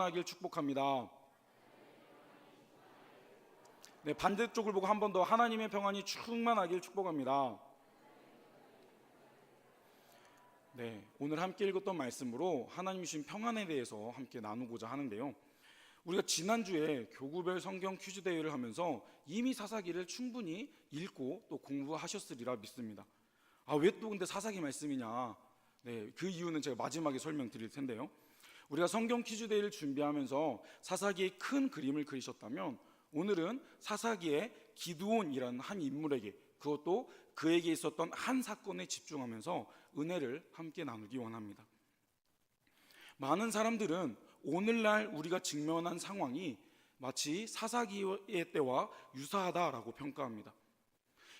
하길 축복합니다. 네, 반대쪽을 보고 한 번 더 하나님의 평안이 충만하길 축복합니다. 네, 오늘 함께 읽었던 말씀으로 하나님 주신 평안에 대해서 함께 나누고자 하는데요. 우리가 지난주에 교구별 성경 퀴즈 대회를 하면서 이미 사사기를 충분히 읽고 또 공부하셨으리라 믿습니다. 왜 또 근데 사사기 말씀이냐? 네, 그 이유는 제가 마지막에 설명드릴 텐데요. 우리가 성경 퀴즈 대회를 준비하면서 사사기의 큰 그림을 그리셨다면 오늘은 사사기의 기드온이라는 한 인물에게, 그것도 그에게 있었던 한 사건에 집중하면서 은혜를 함께 나누기 원합니다. 많은 사람들은 오늘날 우리가 직면한 상황이 마치 사사기의 때와 유사하다라고 평가합니다.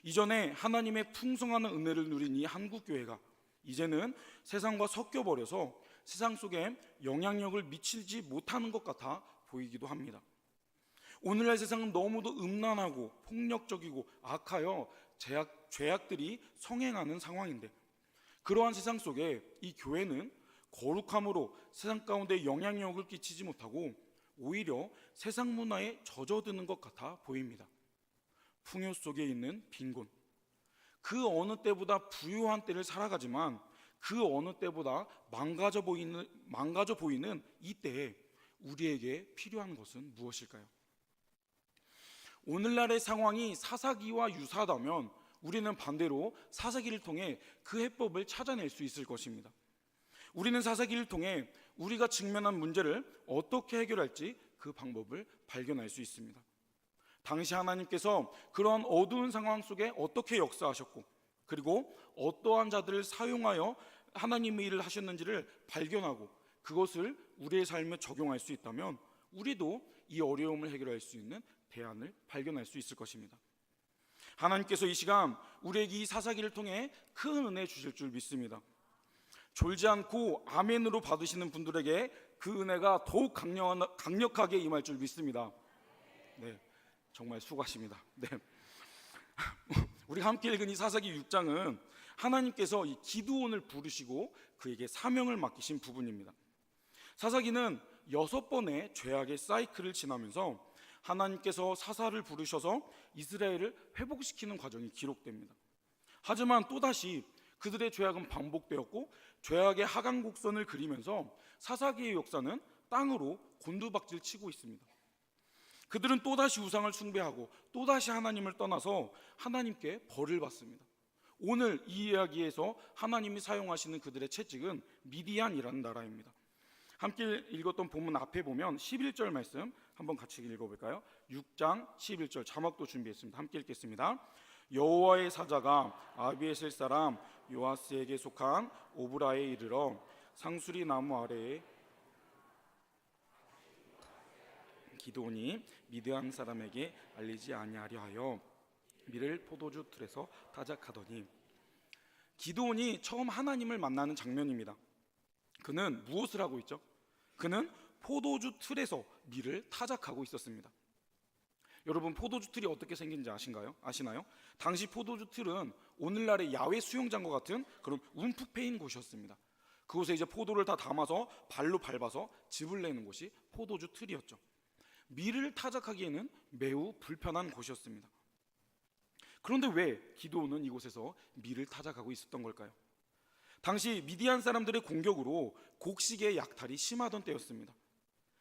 이전에 하나님의 풍성한 은혜를 누린 이 한국교회가 이제는 세상과 섞여버려서 세상 속에 영향력을 미치지 못하는 것 같아 보이기도 합니다. 오늘날 세상은 너무도 음란하고 폭력적이고 악하여 죄악들이 성행하는 상황인데, 그러한 세상 속에 이 교회는 거룩함으로 세상 가운데 영향력을 끼치지 못하고 오히려 세상 문화에 젖어드는 것 같아 보입니다. 풍요 속에 있는 빈곤, 그 어느 때보다 부유한 때를 살아가지만 그 어느 때보다 망가져 보이는 이 때에 우리에게 필요한 것은 무엇일까요? 오늘날의 상황이 사사기와 유사하다면 우리는 반대로 사사기를 통해 그 해법을 찾아낼 수 있을 것입니다. 우리는 사사기를 통해 우리가 직면한 문제를 어떻게 해결할지 그 방법을 발견할 수 있습니다. 당시 하나님께서 그런 어두운 상황 속에 어떻게 역사하셨고, 그리고 어떠한 자들을 사용하여 하나님의 일을 하셨는지를 발견하고 그것을 우리의 삶에 적용할 수 있다면 우리도 이 어려움을 해결할 수 있는 대안을 발견할 수 있을 것입니다. 하나님께서 이 시간 우리에게 이 사사기를 통해 큰 은혜 주실 줄 믿습니다. 졸지 않고 아멘으로 받으시는 분들에게 그 은혜가 더욱 강력하게 임할 줄 믿습니다. 네, 정말 수고하십니다. 네. 우리가 함께 읽은 이 사사기 6장은 하나님께서 이 기드온을 부르시고 그에게 사명을 맡기신 부분입니다. 사사기는 6번의 죄악의 사이클을 지나면서 하나님께서 사사를 부르셔서 이스라엘을 회복시키는 과정이 기록됩니다. 하지만 또다시 그들의 죄악은 반복되었고 죄악의 하강곡선을 그리면서 사사기의 역사는 땅으로 곤두박질 치고 있습니다. 그들은 또다시 우상을 숭배하고 또다시 하나님을 떠나서 하나님께 벌을 받습니다. 오늘 이 이야기에서 하나님이 사용하시는 그들의 채찍은 미디안이라는 나라입니다. 함께 읽었던 본문 앞에 보면 11절 말씀 한번 같이 읽어볼까요? 6장 11절 자막도 준비했습니다. 함께 읽겠습니다. 여호와의 사자가 아비에셀 사람 요아스에게 속한 오브라에 이르러 상수리 나무 아래에 기드온이 미드안 사람에게 알리지 아니하려 하여 밀을 포도주 틀에서 타작하더니, 기드온이 처음 하나님을 만나는 장면입니다. 그는 무엇을 하고 있죠? 그는 포도주 틀에서 밀을 타작하고 있었습니다. 여러분, 포도주 틀이 어떻게 생긴지 아시나요? 당시 포도주 틀은 오늘날의 야외 수영장과 같은 그런 움푹 패인 곳이었습니다. 그곳에 이제 포도를 다 담아서 발로 밟아서 즙을 내는 곳이 포도주 틀이었죠. 밀을 타작하기에는 매우 불편한 곳이었습니다. 그런데 왜 기드온은 이곳에서 밀을 타작하고 있었던 걸까요? 당시 미디안 사람들의 공격으로 곡식의 약탈이 심하던 때였습니다.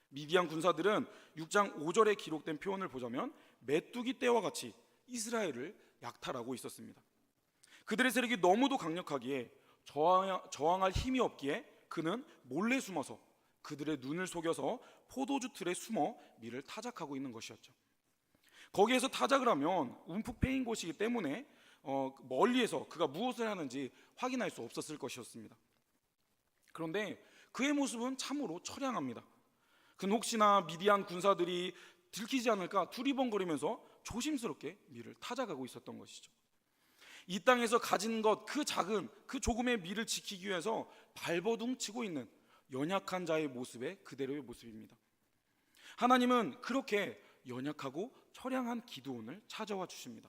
미디안 군사들은 6장 5절에 기록된 표현을 보자면 메뚜기 떼와 같이 이스라엘을 약탈하고 있었습니다. 그들의 세력이 너무도 강력하기에 저항할 힘이 없기에 그는 몰래 숨어서 그들의 눈을 속여서 포도주 틀에 숨어 밀을 타작하고 있는 것이었죠. 거기에서 타작을 하면 움푹 패인 곳이기 때문에 멀리에서 그가 무엇을 하는지 확인할 수 없었을 것이었습니다. 그런데 그의 모습은 참으로 처량합니다. 그는 혹시나 미디안 군사들이 들키지 않을까 두리번거리면서 조심스럽게 밀을 타작하고 있었던 것이죠. 이 땅에서 가진 것, 그 조금의 밀을 지키기 위해서 발버둥 치고 있는 연약한 자의 모습의 그대로의 모습입니다. 하나님은 그렇게 연약하고 처량한 기드온을 찾아와 주십니다.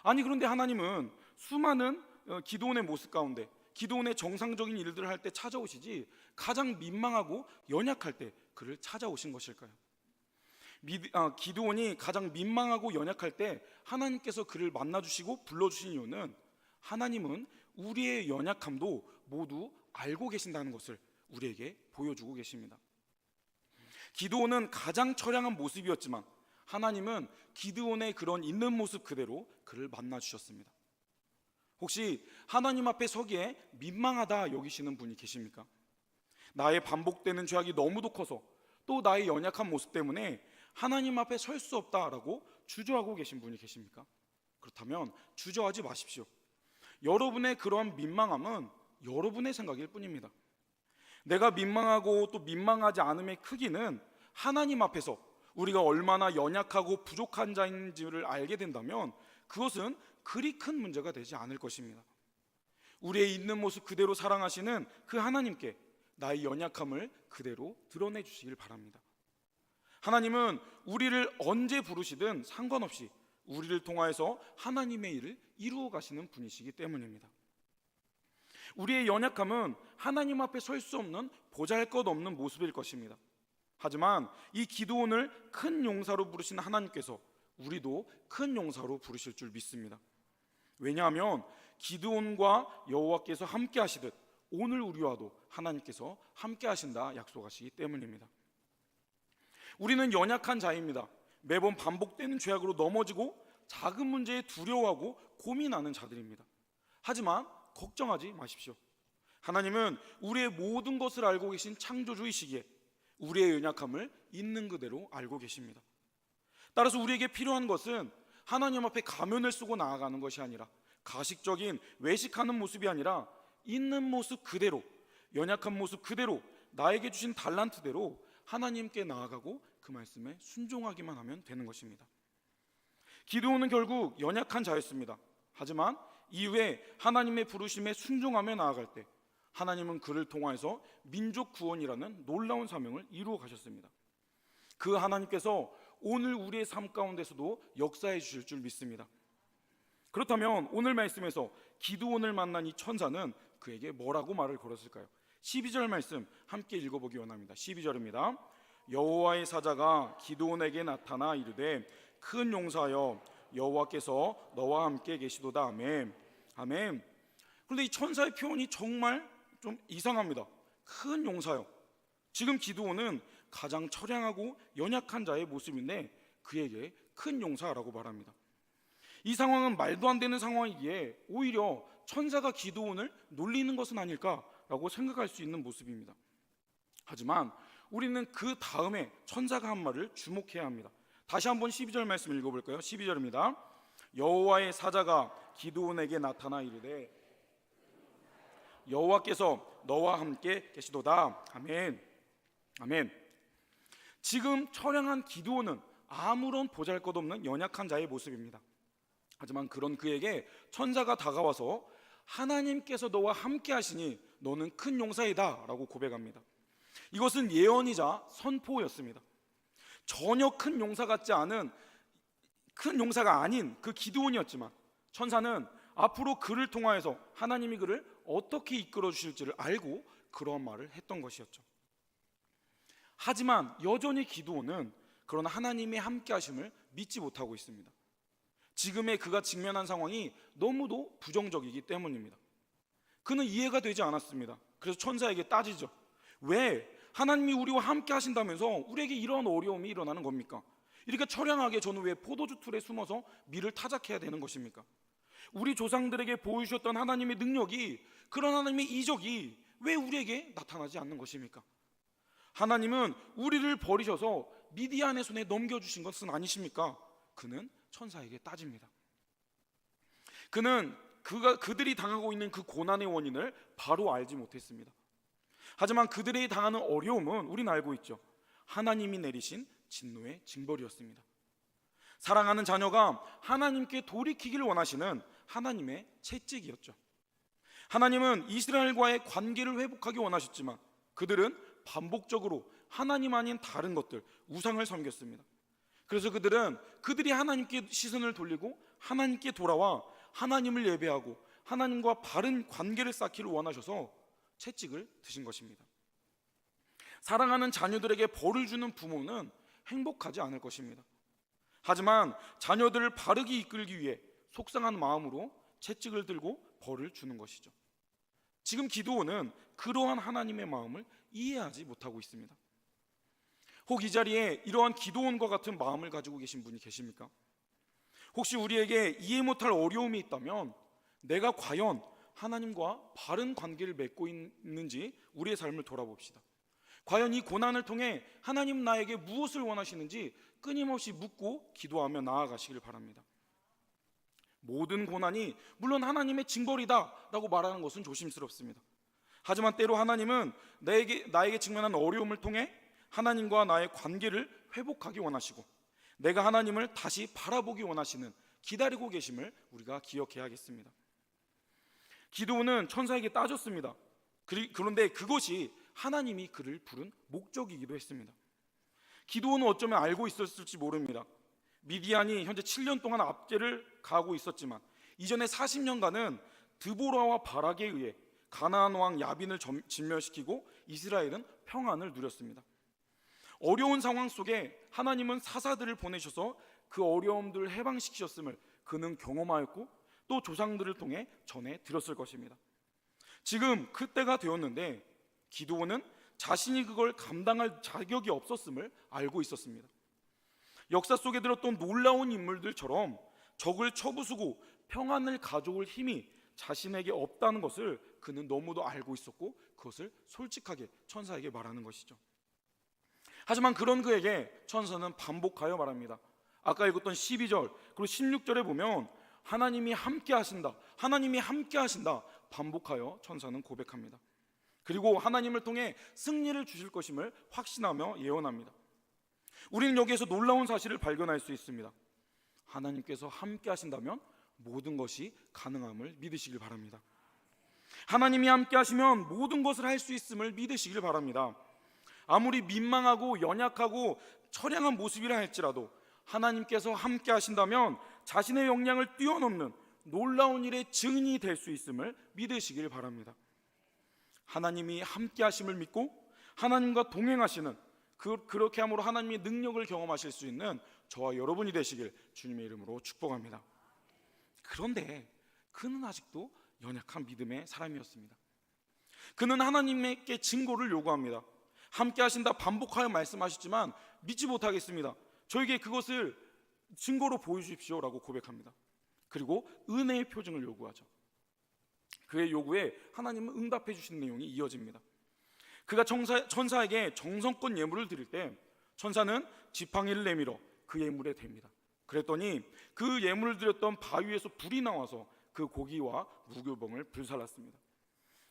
아니, 그런데 하나님은 수많은 기드온의 모습 가운데 기드온의 정상적인 일들을 할 때 찾아오시지 가장 민망하고 연약할 때 그를 찾아오신 것일까요? 기드온이 가장 민망하고 연약할 때 하나님께서 그를 만나주시고 불러주신 이유는 하나님은 우리의 연약함도 모두 알고 계신다는 것을 우리에게 보여주고 계십니다. 기드온은 가장 처량한 모습이었지만 하나님은 기드온의 그런 있는 모습 그대로 그를 만나주셨습니다. 혹시 하나님 앞에 서기에 민망하다 여기시는 분이 계십니까? 나의 반복되는 죄악이 너무도 커서 또 나의 연약한 모습 때문에 하나님 앞에 설 수 없다라고 주저하고 계신 분이 계십니까? 그렇다면 주저하지 마십시오. 여러분의 그러한 민망함은 여러분의 생각일 뿐입니다. 내가 민망하고 또 민망하지 않음의 크기는 하나님 앞에서 우리가 얼마나 연약하고 부족한 자인지를 알게 된다면 그것은 그리 큰 문제가 되지 않을 것입니다. 우리의 있는 모습 그대로 사랑하시는 그 하나님께 나의 연약함을 그대로 드러내 주시길 바랍니다. 하나님은 우리를 언제 부르시든 상관없이 우리를 통하여서 하나님의 일을 이루어 가시는 분이시기 때문입니다. 우리의 연약함은 하나님 앞에 설 수 없는 보잘것없는 모습일 것입니다. 하지만 이 기드온을 큰 용사로 부르신 하나님께서 우리도 큰 용사로 부르실 줄 믿습니다. 왜냐하면 기드온과 여호와께서 함께 하시듯 오늘 우리와도 하나님께서 함께 하신다 약속하시기 때문입니다. 우리는 연약한 자입니다. 매번 반복되는 죄악으로 넘어지고 작은 문제에 두려워하고 고민하는 자들입니다. 하지만 걱정하지 마십시오. 하나님은 우리의 모든 것을 알고 계신 창조주이시기에 우리의 연약함을 있는 그대로 알고 계십니다. 따라서 우리에게 필요한 것은 하나님 앞에 가면을 쓰고 나아가는 것이 아니라 가식적인 외식하는 모습이 아니라 있는 모습 그대로, 연약한 모습 그대로, 나에게 주신 달란트대로 하나님께 나아가고 그 말씀에 순종하기만 하면 되는 것입니다. 기드온은 결국 연약한 자였습니다. 하지만 이후에 하나님의 부르심에 순종하며 나아갈 때 하나님은 그를 통하여서 민족 구원이라는 놀라운 사명을 이루어 가셨습니다. 그 하나님께서 오늘 우리의 삶 가운데서도 역사해 주실 줄 믿습니다. 그렇다면 오늘 말씀에서 기드온을 만난 이 천사는 그에게 뭐라고 말을 걸었을까요? 12절 말씀 함께 읽어보기 원합니다. 12절입니다. 여호와의 사자가 기드온에게 나타나 이르되 큰 용사여 여호와께서 너와 함께 계시도다. 아멘. 아멘. 그런데 이 천사의 표현이 정말 좀 이상합니다. 큰 용사요. 지금 기드온은 가장 처량하고 연약한 자의 모습인데 그에게 큰 용사라고 말합니다. 이 상황은 말도 안 되는 상황이기에 오히려 천사가 기드온을 놀리는 것은 아닐까라고 생각할 수 있는 모습입니다. 하지만 우리는 그 다음에 천사가 한 말을 주목해야 합니다. 다시 한번 12절 말씀 읽어볼까요? 12절입니다. 여호와의 사자가 기드온에게 나타나 이르되 여호와께서 너와 함께 계시도다. 아멘. 아멘. 지금 처량한 기드온은 아무런 보잘것없는 연약한 자의 모습입니다. 하지만 그런 그에게 천사가 다가와서 하나님께서 너와 함께 하시니 너는 큰 용사이다 라고 고백합니다. 이것은 예언이자 선포였습니다. 전혀 큰 용사 같지 않은 큰 용사가 아닌 그 기드온이었지만 천사는 앞으로 그를 통하여서 하나님이 그를 어떻게 이끌어 주실지를 알고 그런 말을 했던 것이었죠. 하지만 여전히 기드온은 그런 하나님의 함께 하심을 믿지 못하고 있습니다. 지금의 그가 직면한 상황이 너무도 부정적이기 때문입니다. 그는 이해가 되지 않았습니다. 그래서 천사에게 따지죠. 왜 하나님이 우리와 함께 하신다면서 우리에게 이런 어려움이 일어나는 겁니까? 이렇게 처량하게 저는 왜 포도주 틀에 숨어서 밀을 타작해야 되는 것입니까? 우리 조상들에게 보여주셨던 하나님의 능력이, 그런 하나님의 이적이 왜 우리에게 나타나지 않는 것입니까? 하나님은 우리를 버리셔서 미디안의 손에 넘겨주신 것은 아니십니까? 그는 천사에게 따집니다. 그는 그들이 당하고 있는 그 고난의 원인을 바로 알지 못했습니다. 하지만 그들이 당하는 어려움은 우리는 알고 있죠. 하나님이 내리신 진노의 징벌이었습니다. 사랑하는 자녀가 하나님께 돌이키기를 원하시는 하나님의 채찍이었죠. 하나님은 이스라엘과의 관계를 회복하기 원하셨지만 그들은 반복적으로 하나님 아닌 다른 것들, 우상을 섬겼습니다. 그래서 그들이 하나님께 시선을 돌리고 하나님께 돌아와 하나님을 예배하고 하나님과 바른 관계를 쌓기를 원하셔서 채찍을 드신 것입니다. 사랑하는 자녀들에게 벌을 주는 부모는 행복하지 않을 것입니다. 하지만 자녀들을 바르게 이끌기 위해 속상한 마음으로 채찍을 들고 벌을 주는 것이죠. 지금 기드온은 그러한 하나님의 마음을 이해하지 못하고 있습니다. 혹 이 자리에 이러한 기드온과 같은 마음을 가지고 계신 분이 계십니까? 혹시 우리에게 이해 못할 어려움이 있다면 내가 과연 하나님과 바른 관계를 맺고 있는지 우리의 삶을 돌아봅시다. 과연 이 고난을 통해 하나님 나에게 무엇을 원하시는지 끊임없이 묻고 기도하며 나아가시길 바랍니다. 모든 고난이 물론 하나님의 징벌이다 라고 말하는 것은 조심스럽습니다. 하지만 때로 하나님은 나에게 직면한 어려움을 통해 하나님과 나의 관계를 회복하기 원하시고 내가 하나님을 다시 바라보기 원하시는 기다리고 계심을 우리가 기억해야겠습니다. 기드온은 천사에게 따졌습니다. 그런데 그것이 하나님이 그를 부른 목적이기도 했습니다. 기드온은 어쩌면 알고 있었을지 모릅니다. 미디안이 현재 7년 동안 압제를 가하고 있었지만 이전에 40년간은 드보라와 바락에 의해 가나안 왕 야빈을 진멸시키고 이스라엘은 평안을 누렸습니다. 어려운 상황 속에 하나님은 사사들을 보내셔서 그 어려움들을 해방시키셨음을 그는 경험하였고 또 조상들을 통해 전해 들었을 것입니다. 지금 그때가 되었는데 기드온은 자신이 그걸 감당할 자격이 없었음을 알고 있었습니다. 역사 속에 들었던 놀라운 인물들처럼 적을 쳐부수고 평안을 가져올 힘이 자신에게 없다는 것을 그는 너무도 알고 있었고 그것을 솔직하게 천사에게 말하는 것이죠. 하지만 그런 그에게 천사는 반복하여 말합니다. 아까 읽었던 12절 그리고 16절에 보면 하나님이 함께 하신다, 하나님이 함께 하신다 반복하여 천사는 고백합니다. 그리고 하나님을 통해 승리를 주실 것임을 확신하며 예언합니다. 우리는 여기에서 놀라운 사실을 발견할 수 있습니다. 하나님께서 함께 하신다면 모든 것이 가능함을 믿으시길 바랍니다. 하나님이 함께 하시면 모든 것을 할 수 있음을 믿으시길 바랍니다. 아무리 민망하고 연약하고 처량한 모습이라 할지라도 하나님께서 함께 하신다면 자신의 역량을 뛰어넘는 놀라운 일의 증인이 될 수 있음을 믿으시길 바랍니다. 하나님이 함께 하심을 믿고 하나님과 동행하시는 그렇게 함으로 하나님의 능력을 경험하실 수 있는 저와 여러분이 되시길 주님의 이름으로 축복합니다. 그런데 그는 아직도 연약한 믿음의 사람이었습니다. 그는 하나님께 증거를 요구합니다. 함께 하신다 반복하여 말씀하셨지만 믿지 못하겠습니다. 저에게 그것을 증거로 보여주십시오 라고 고백합니다. 그리고 은혜의 표징을 요구하죠. 그의 요구에 하나님은 응답해 주시는 내용이 이어집니다. 그가 천사에게 정성껏 예물을 드릴 때 천사는 지팡이를 내밀어 그 예물에 댑니다. 그랬더니 그 예물을 드렸던 바위에서 불이 나와서 그 고기와 무교병을 불살랐습니다.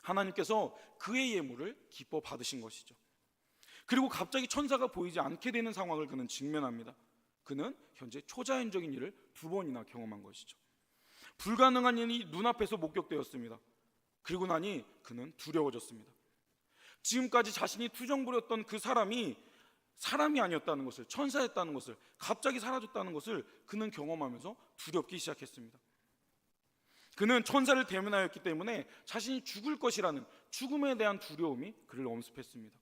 하나님께서 그의 예물을 기뻐 받으신 것이죠. 그리고 갑자기 천사가 보이지 않게 되는 상황을 그는 직면합니다. 그는 현재 초자연적인 일을 2번이나 경험한 것이죠. 불가능한 일이 눈앞에서 목격되었습니다. 그리고 나니 그는 두려워졌습니다. 지금까지 자신이 투정 부렸던 그 사람이 아니었다는 것을, 천사였다는 것을, 갑자기 사라졌다는 것을 그는 경험하면서 두렵기 시작했습니다. 그는 천사를 대면하였기 때문에 자신이 죽을 것이라는 죽음에 대한 두려움이 그를 엄습했습니다.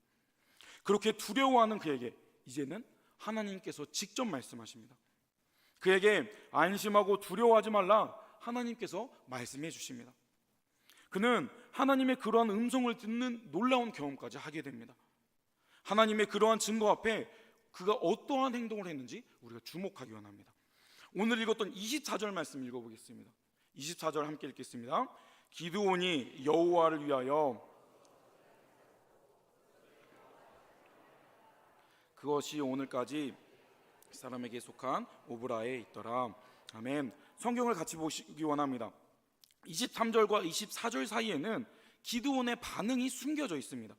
그렇게 두려워하는 그에게 이제는 하나님께서 직접 말씀하십니다. 그에게 안심하고 두려워하지 말라 하나님께서 말씀해 주십니다. 그는 하나님의 그러한 음성을 듣는 놀라운 경험까지 하게 됩니다. 하나님의 그러한 증거 앞에 그가 어떠한 행동을 했는지 우리가 주목하기 원합니다. 오늘 읽었던 24절 말씀 읽어보겠습니다. 24절 함께 읽겠습니다. 기드온이 여호와를 위하여 그것이 오늘까지 사람에게 속한 오브라에 있더라. 아멘. 성경을 같이 보시기 원합니다. 23절과 24절 사이에는 기드온의 반응이 숨겨져 있습니다.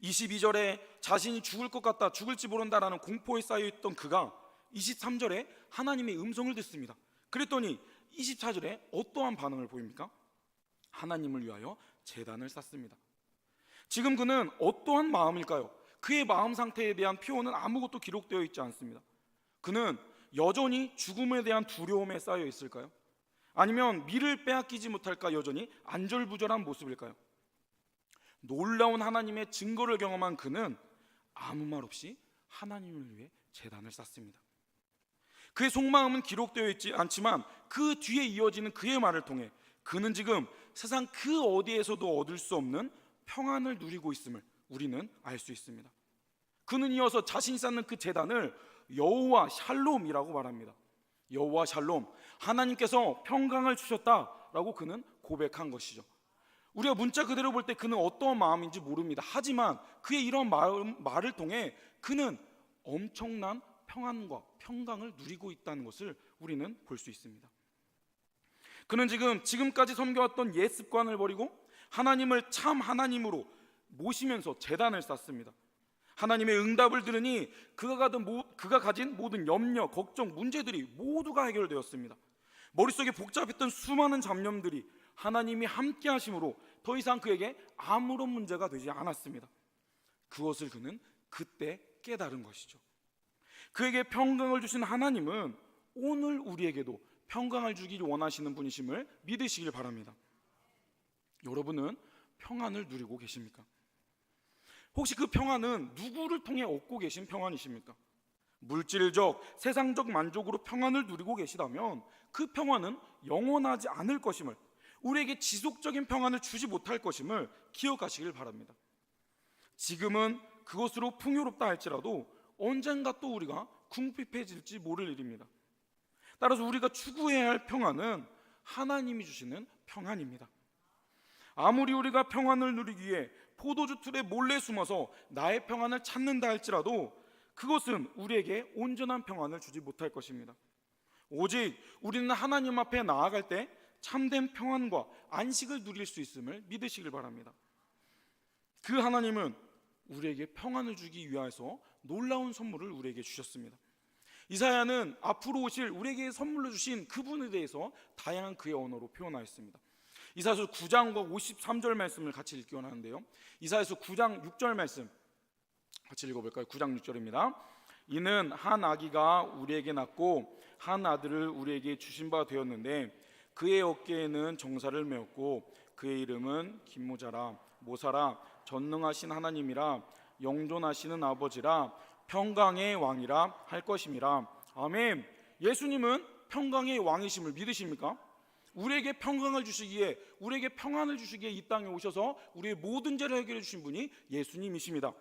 22절에 자신이 죽을 것 같다, 죽을지 모른다라는 공포에 쌓여있던 그가 23절에 하나님의 음성을 듣습니다. 그랬더니 24절에 어떠한 반응을 보입니까? 하나님을 위하여 제단을 쌓습니다. 지금 그는 어떠한 마음일까요? 그의 마음 상태에 대한 표현은 아무것도 기록되어 있지 않습니다. 그는 여전히 죽음에 대한 두려움에 쌓여 있을까요? 아니면 미를 빼앗기지 못할까 여전히 안절부절한 모습일까요? 놀라운 하나님의 증거를 경험한 그는 아무 말 없이 하나님을 위해 제단을 쌓습니다. 그의 속마음은 기록되어 있지 않지만 그 뒤에 이어지는 그의 말을 통해 그는 지금 세상 그 어디에서도 얻을 수 없는 평안을 누리고 있음을 우리는 알 수 있습니다. 그는 이어서 자신이 쌓는 그 제단을 여호와 샬롬이라고 말합니다. 여호와 샬롬, 하나님께서 평강을 주셨다라고 그는 고백한 것이죠. 우리가 문자 그대로 볼 때 그는 어떠한 마음인지 모릅니다. 하지만 그의 이런 말을 통해 그는 엄청난 평안과 평강을 누리고 있다는 것을 우리는 볼 수 있습니다. 그는 지금까지 섬겨왔던 옛 습관을 버리고 하나님을 참 하나님으로 모시면서 제단을 쌓습니다. 하나님의 응답을 들으니 그가 가진 모든 염려, 걱정, 문제들이 모두가 해결되었습니다. 머릿속에 복잡했던 수많은 잡념들이 하나님이 함께 하심으로 더 이상 그에게 아무런 문제가 되지 않았습니다. 그것을 그는 그때 깨달은 것이죠. 그에게 평강을 주신 하나님은 오늘 우리에게도 평강을 주기를 원하시는 분이심을 믿으시길 바랍니다. 여러분은 평안을 누리고 계십니까? 혹시 그 평안은 누구를 통해 얻고 계신 평안이십니까? 물질적, 세상적 만족으로 평안을 누리고 계시다면 그 평안은 영원하지 않을 것임을, 우리에게 지속적인 평안을 주지 못할 것임을 기억하시길 바랍니다. 지금은 그것으로 풍요롭다 할지라도 언젠가 또 우리가 궁핍해질지 모를 일입니다. 따라서 우리가 추구해야 할 평안은 하나님이 주시는 평안입니다. 아무리 우리가 평안을 누리기 위해 포도주 틀에 몰래 숨어서 나의 평안을 찾는다 할지라도 그것은 우리에게 온전한 평안을 주지 못할 것입니다. 오직 우리는 하나님 앞에 나아갈 때 참된 평안과 안식을 누릴 수 있음을 믿으시길 바랍니다. 그 하나님은 우리에게 평안을 주기 위해서 놀라운 선물을 우리에게 주셨습니다. 이사야는 앞으로 오실 우리에게 선물로 주신 그분에 대해서 다양한 그의 언어로 표현하였습니다. 이사야서 9장과 53절 말씀을 같이 읽기 원하는데요, 이사야서 9장 6절 말씀 같이 읽어볼까요? 9장 6절입니다. 이는 한 아기가 우리에게 낳고 한 아들을 우리에게 주신 바 되었는데 그의 어깨에는 정사를 메었고 그의 이름은 김모자라, 모사라, 전능하신 하나님이라, 영존하시는 아버지라, 평강의 왕이라 할 것임이라. 아멘. 예수님은 평강의 왕이심을 믿으십니까? 우리에게 평강을 주시기에, 우리에게 평안을 주시기에 이 땅에 오셔서 우리의 모든 죄를 해결해 주신 분이 예수님이십니다.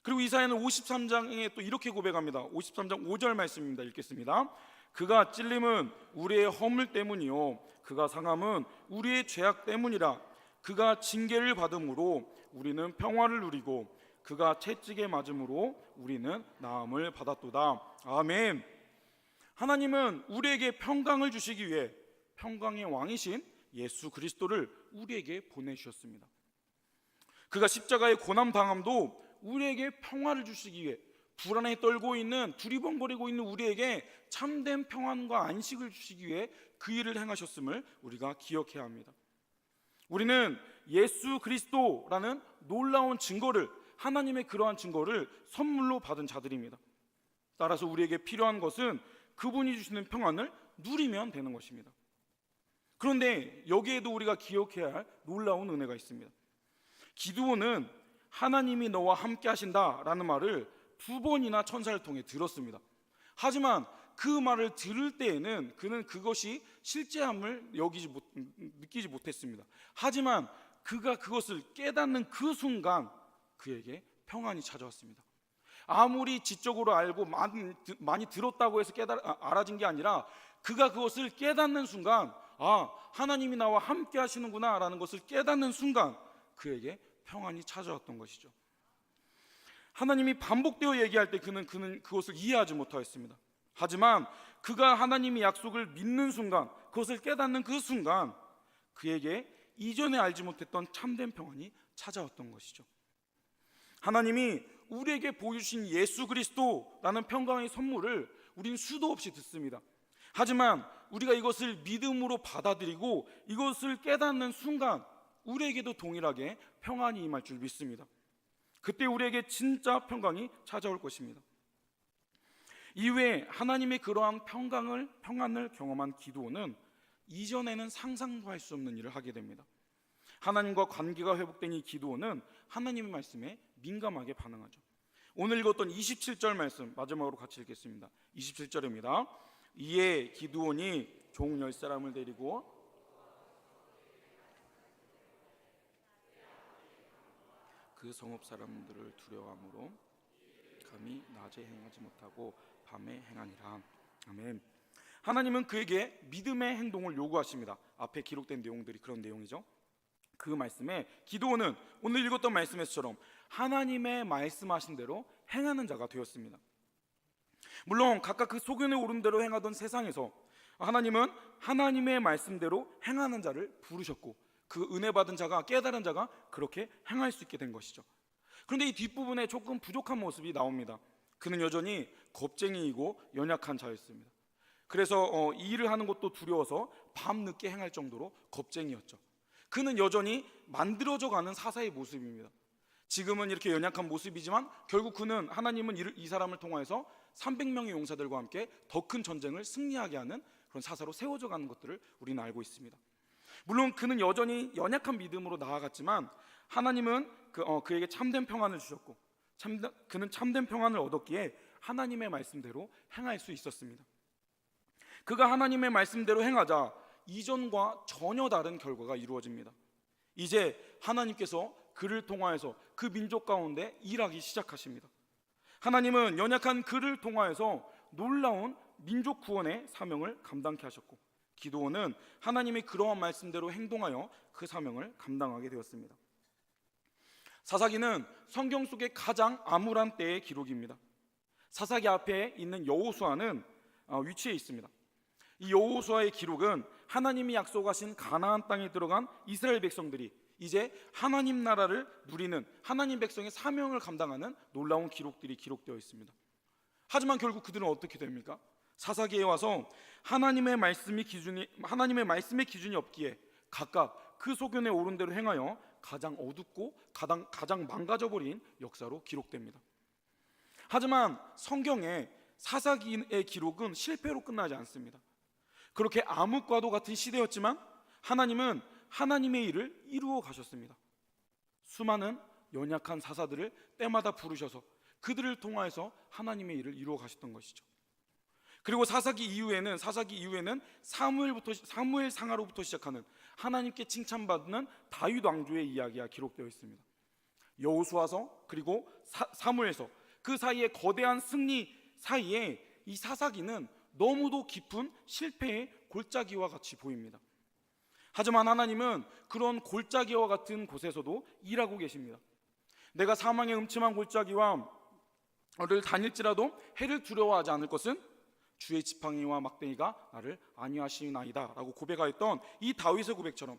그리고 이사야는 53장에 또 이렇게 고백합니다. 53장 5절 말씀입니다. 읽겠습니다. 그가 찔림은 우리의 허물 때문이요 그가 상함은 우리의 죄악 때문이라. 그가 징계를 받음으로 우리는 평화를 누리고 그가 채찍에 맞음으로 우리는 나음을 받았도다. 아멘. 하나님은 우리에게 평강을 주시기 위해 평강의 왕이신 예수 그리스도를 우리에게 보내주셨습니다. 그가 십자가의 고난 당함도 우리에게 평화를 주시기 위해 불안에 떨고 있는, 두리번거리고 있는 우리에게 참된 평안과 안식을 주시기 위해 그 일을 행하셨음을 우리가 기억해야 합니다. 우리는 예수 그리스도라는 놀라운 증거를, 하나님의 그러한 증거를 선물로 받은 자들입니다. 따라서 우리에게 필요한 것은 그분이 주시는 평안을 누리면 되는 것입니다. 그런데 여기에도 우리가 기억해야 할 놀라운 은혜가 있습니다. 기드온은 하나님이 너와 함께 하신다라는 말을 2번이나 천사를 통해 들었습니다. 하지만 그 말을 들을 때에는 그는 그것이 실제함을 느끼지 못했습니다. 하지만 그가 그것을 깨닫는 그 순간 그에게 평안이 찾아왔습니다. 아무리 지적으로 알고 많이 들었다고 해서 알아진 게 아니라 그가 그것을 깨닫는 순간, 아, 하나님이 나와 함께 하시는구나 라는 것을 깨닫는 순간 그에게 평안이 찾아왔던 것이죠. 하나님이 반복되어 얘기할 때 그는 그것을 이해하지 못하였습니다. 하지만 그가 하나님의 약속을 믿는 순간, 그것을 깨닫는 그 순간 그에게 이전에 알지 못했던 참된 평안이 찾아왔던 것이죠. 하나님이 우리에게 보여주신 예수 그리스도라는 평강의 선물을 우린 수도 없이 듣습니다. 하지만 우리가 이것을 믿음으로 받아들이고 이것을 깨닫는 순간 우리에게도 동일하게 평안이 임할 줄 믿습니다. 그때 우리에게 진짜 평강이 찾아올 것입니다. 이외에 하나님의 그러한 평안을 경험한 기드온은 이전에는 상상도 할 수 없는 일을 하게 됩니다. 하나님과 관계가 회복된 이 기드온은 하나님의 말씀에 민감하게 반응하죠. 오늘 읽었던 27절 말씀 마지막으로 같이 읽겠습니다. 27절입니다. 이에 기드온이 종 10사람을 데리고 그 성읍 사람들을 두려워함으로 감히 낮에 행하지 못하고 밤에 행하니라. 아멘. 하나님은 그에게 믿음의 행동을 요구하십니다. 앞에 기록된 내용들이 그런 내용이죠. 그 말씀에 기드온은 오늘 읽었던 말씀에서처럼 하나님의 말씀하신 대로 행하는 자가 되었습니다. 물론 각각 그 소견에 오른 대로 행하던 세상에서 하나님은 하나님의 말씀대로 행하는 자를 부르셨고 그 은혜 받은 자가, 깨달은 자가 그렇게 행할 수 있게 된 것이죠. 그런데 이 뒷부분에 조금 부족한 모습이 나옵니다. 그는 여전히 겁쟁이이고 연약한 자였습니다. 그래서 이 일을 하는 것도 두려워서 밤늦게 행할 정도로 겁쟁이였죠. 그는 여전히 만들어져 가는 사사의 모습입니다. 지금은 이렇게 연약한 모습이지만 결국 그는 하나님은 이 사람을 통하여서 300명의 용사들과 함께 더 큰 전쟁을 승리하게 하는 그런 사사로 세워져 가는 것들을 우리는 알고 있습니다. 물론 그는 여전히 연약한 믿음으로 나아갔지만 하나님은 그에게 참된 평안을 주셨고 그는 참된 평안을 얻었기에 하나님의 말씀대로 행할 수 있었습니다. 그가 하나님의 말씀대로 행하자 이전과 전혀 다른 결과가 이루어집니다. 이제 하나님께서 그를 통하여서 그 민족 가운데 일하기 시작하십니다. 하나님은 연약한 그를 통하여서 놀라운 민족 구원의 사명을 감당케 하셨고 기드온은 하나님의 그러한 말씀대로 행동하여 그 사명을 감당하게 되었습니다. 사사기는 성경 속의 가장 암울한 때의 기록입니다. 사사기 앞에 있는 여호수아는 위치해 있습니다. 이 여호수아의 기록은 하나님이 약속하신 가나안 땅에 들어간 이스라엘 백성들이 이제 하나님 나라를 누리는 하나님 백성의 사명을 감당하는 놀라운 기록들이 기록되어 있습니다. 하지만 결국 그들은 어떻게 됩니까? 사사기에 와서 하나님의 말씀의 기준이 없기에 각각 그 소견에 오른 대로 행하여 가장 어둡고 가장 망가져버린 역사로 기록됩니다. 하지만 성경의 사사기의 기록은 실패로 끝나지 않습니다. 그렇게 암흑과도 같은 시대였지만 하나님은 하나님의 일을 이루어 가셨습니다. 수많은 연약한 사사들을 때마다 부르셔서 그들을 통하여서 하나님의 일을 이루어 가셨던 것이죠. 그리고 사사기 이후에는 사무엘상하로부터 시작하는 하나님께 칭찬받는 다윗 왕조의 이야기가 기록되어 있습니다. 여호수아서 그리고 사무엘서 그 사이에 거대한 승리 사이에 이 사사기는 너무도 깊은 실패의 골짜기와 같이 보입니다. 하지만 하나님은 그런 골짜기와 같은 곳에서도 일하고 계십니다. 내가 사망의 음침한 골짜기와 를 다닐지라도 해를 두려워하지 않을 것은 주의 지팡이와 막대기가 나를 안위하시나이다 라고 고백하였던 이 다윗의 고백처럼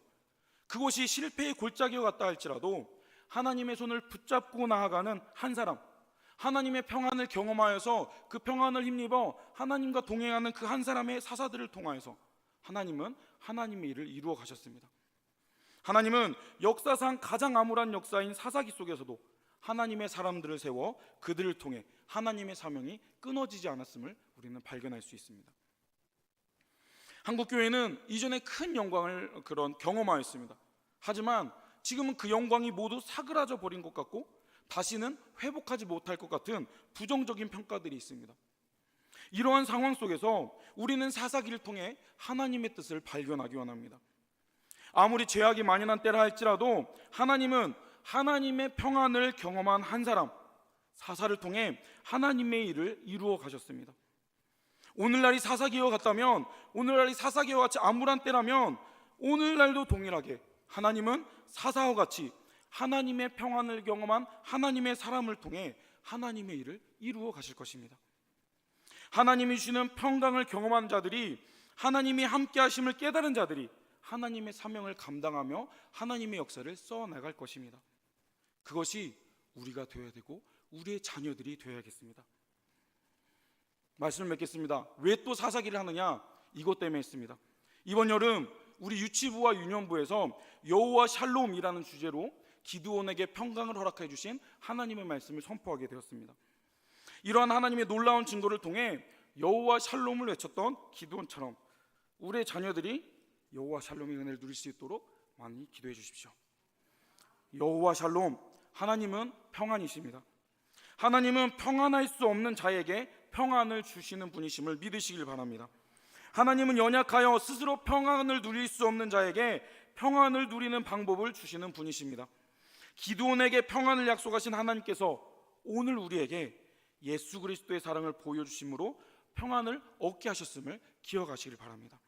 그곳이 실패의 골짜기와 같다 할지라도 하나님의 손을 붙잡고 나아가는 한 사람, 하나님의 평안을 경험하여서 그 평안을 힘입어 하나님과 동행하는 그 한 사람의 사사들을 통하여서 하나님은 하나님의 일을 이루어 가셨습니다. 하나님은 역사상 가장 암울한 역사인 사사기 속에서도 하나님의 사람들을 세워 그들을 통해 하나님의 사명이 끊어지지 않았음을 우리는 발견할 수 있습니다. 한국교회는 이전에 큰 영광을 경험하였습니다. 하지만 지금은 그 영광이 모두 사그라져 버린 것 같고 다시는 회복하지 못할 것 같은 부정적인 평가들이 있습니다. 이러한 상황 속에서 우리는 사사기를 통해 하나님의 뜻을 발견하기 원합니다. 아무리 죄악이 만연한 때라 할지라도 하나님은 하나님의 평안을 경험한 한 사람, 사사를 통해 하나님의 일을 이루어 가셨습니다. 오늘날이 사사기와 같다면, 오늘날이 사사기와 같이 암울한 때라면 오늘날도 동일하게 하나님은 사사와 같이 하나님의 평안을 경험한 하나님의 사람을 통해 하나님의 일을 이루어 가실 것입니다. 하나님이 주시는 평강을 경험한 자들이, 하나님이 함께 하심을 깨달은 자들이 하나님의 사명을 감당하며 하나님의 역사를 써나갈 것입니다. 그것이 우리가 되어야 되고 우리의 자녀들이 되어야겠습니다. 말씀을 맺겠습니다. 왜 또 사사기를 하느냐? 이것 때문에 했습니다. 이번 여름 우리 유치부와 유년부에서 여호와 샬롬이라는 주제로 기드온에게 평강을 허락해 주신 하나님의 말씀을 선포하게 되었습니다. 이러한 하나님의 놀라운 증거를 통해 여호와 샬롬을 외쳤던 기드온처럼 우리의 자녀들이 여호와 샬롬의 은혜를 누릴 수 있도록 많이 기도해 주십시오. 여호와 샬롬, 하나님은 평안이십니다. 하나님은 평안할 수 없는 자에게 평안을 주시는 분이심을 믿으시길 바랍니다. 하나님은 연약하여 스스로 평안을 누릴 수 없는 자에게 평안을 누리는 방법을 주시는 분이십니다. 기드온에게 평안을 약속하신 하나님께서 오늘 우리에게 예수 그리스도의 사랑을 보여주심으로 평안을 얻게 하셨음을 기억하시길 바랍니다.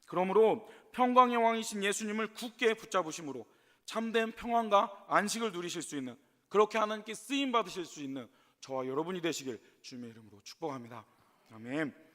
그러므로 평강의 왕이신 예수님을 굳게 붙잡으심으로 참된 평안과 안식을 누리실 수 있는, 그렇게 하나님께 쓰임 받으실 수 있는 저와 여러분이 되시길 주님의 이름으로 축복합니다. 아멘.